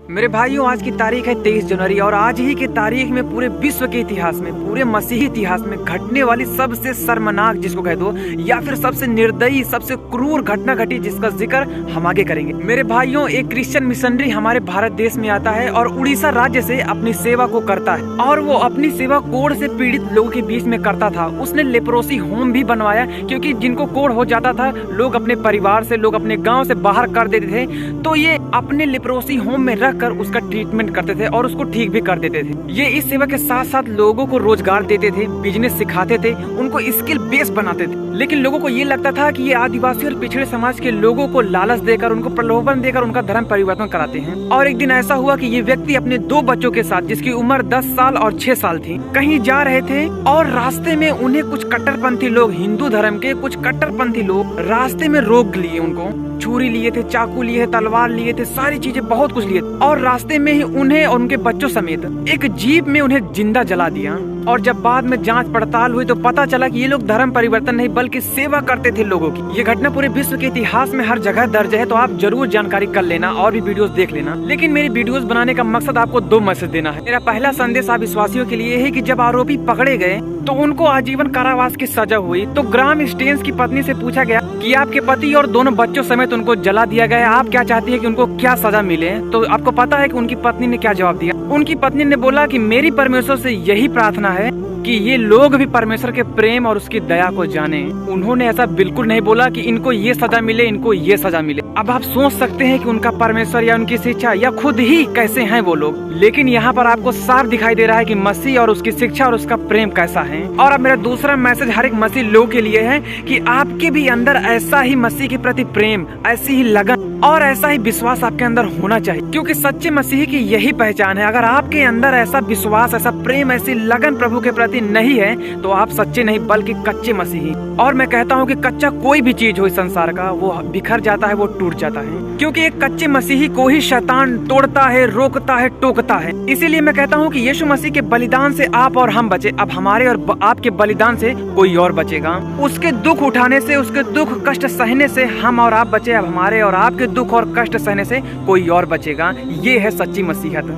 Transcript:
मेरे भाइयों, आज की तारीख है 23 जनवरी और आज ही की तारीख में पूरे विश्व के इतिहास में, पूरे मसीही इतिहास में घटने वाली सबसे शर्मनाक जिसको कह दो या फिर सबसे निर्दयी, सबसे क्रूर घटना घटी जिसका जिक्र हम आगे करेंगे। मेरे भाइयों, एक क्रिश्चियन मिशनरी हमारे भारत देश में आता है और उड़ीसा राज्य से अपनी सेवा को करता है और वो अपनी सेवा कोढ़ से पीड़ित लोगों के बीच में करता था। उसने लेप्रोसी होम भी बनवाया क्योंकि जिनको कोढ़ हो जाता था लोग अपने परिवार से, लोग अपने गाँव से बाहर कर देते थे, तो ये अपने लेप्रोसी होम में रख कर उसका ट्रीटमेंट करते थे और उसको ठीक भी कर देते थे। ये इस सेवा के साथ साथ लोगों को रोजगार देते थे, बिजनेस सिखाते थे, उनको स्किल बेस बनाते थे। लेकिन लोगों को ये लगता था कि ये आदिवासी और पिछड़े समाज के लोगों को लालच देकर, उनको प्रलोभन देकर उनका धर्म परिवर्तन कराते हैं। और एक दिन ऐसा हुआ कि ये व्यक्ति अपने 2 बच्चों के साथ, जिसकी उम्र 10 साल और 6 साल थी, कहीं जा रहे थे और रास्ते में उन्हें कुछ कट्टरपंथी लोग, हिंदू धर्म के कुछ कट्टरपंथी लोग रास्ते में रोक लिए। उनको छुरी लिए थे, चाकू लिए थे, तलवार लिए थे, सारी चीजें बहुत कुछ लिए थे और रास्ते में ही उन्हें और उनके बच्चों समेत एक जीप में उन्हें जिंदा जला दिया। और जब बाद में जांच पड़ताल हुई तो पता चला कि ये लोग धर्म परिवर्तन नहीं बल्कि सेवा करते थे लोगों की। ये घटना पूरे विश्व के इतिहास में हर जगह दर्ज है, तो आप जरूर जानकारी कर लेना और भी वीडियोस देख लेना। लेकिन मेरी वीडियोस बनाने का मकसद आपको 2 मैसेज देना है। मेरा पहला संदेश आप विश्वासियों के लिए है कि जब आरोपी पकड़े गए तो उनको आजीवन कारावास की सजा हुई, तो ग्राम स्टेन्स की पत्नी से पूछा गया कि आपके पति और दोनों बच्चों समेत उनको जला दिया गया है, आप क्या चाहती है कि उनको क्या सजा मिले? तो आपको पता है कि उनकी पत्नी ने क्या जवाब दिया? उनकी पत्नी ने बोला कि मेरी परमेश्वर से यही प्रार्थना है कि ये लोग भी परमेश्वर के प्रेम और उसकी दया को जाने। उन्होंने ऐसा बिल्कुल नहीं बोला कि इनको ये सजा मिले, इनको ये सजा मिले। अब आप सोच सकते हैं कि उनका परमेश्वर या उनकी शिक्षा या खुद ही कैसे हैं वो लोग, लेकिन यहाँ पर आपको साफ दिखाई दे रहा है कि मसीह और उसकी शिक्षा और उसका प्रेम कैसा है। और अब मेरा दूसरा मैसेज हर एक मसीह लोग के लिए है कि आपके भी अंदर ऐसा ही मसीह के प्रति प्रेम, ऐसी ही लगन और ऐसा ही विश्वास आपके अंदर होना चाहिए, क्योंकि सच्चे मसीही की यही पहचान है। अगर आपके अंदर ऐसा विश्वास, ऐसा प्रेम, ऐसी लगन प्रभु के प्रति नहीं है तो आप सच्चे नहीं बल्कि कच्चे मसीही। और मैं कहता हूँ कि कच्चा कोई भी चीज हो इस संसार का, वो बिखर जाता है, वो टूट जाता है, क्योंकि एक कच्चे मसीही को ही शैतान तोड़ता है, रोकता है, टोकता है। इसीलिए मैं कहता हूँ कि यीशु मसीह के बलिदान से आप और हम बचे, अब हमारे और आपके बलिदान से कोई और बचेगा। उसके दुख उठाने से, उसके दुख कष्ट सहने से हम और आप बचे, अब हमारे और आपके दुख और कष्ट सहने से कोई और बचेगा। ये है सच्ची मसीहत।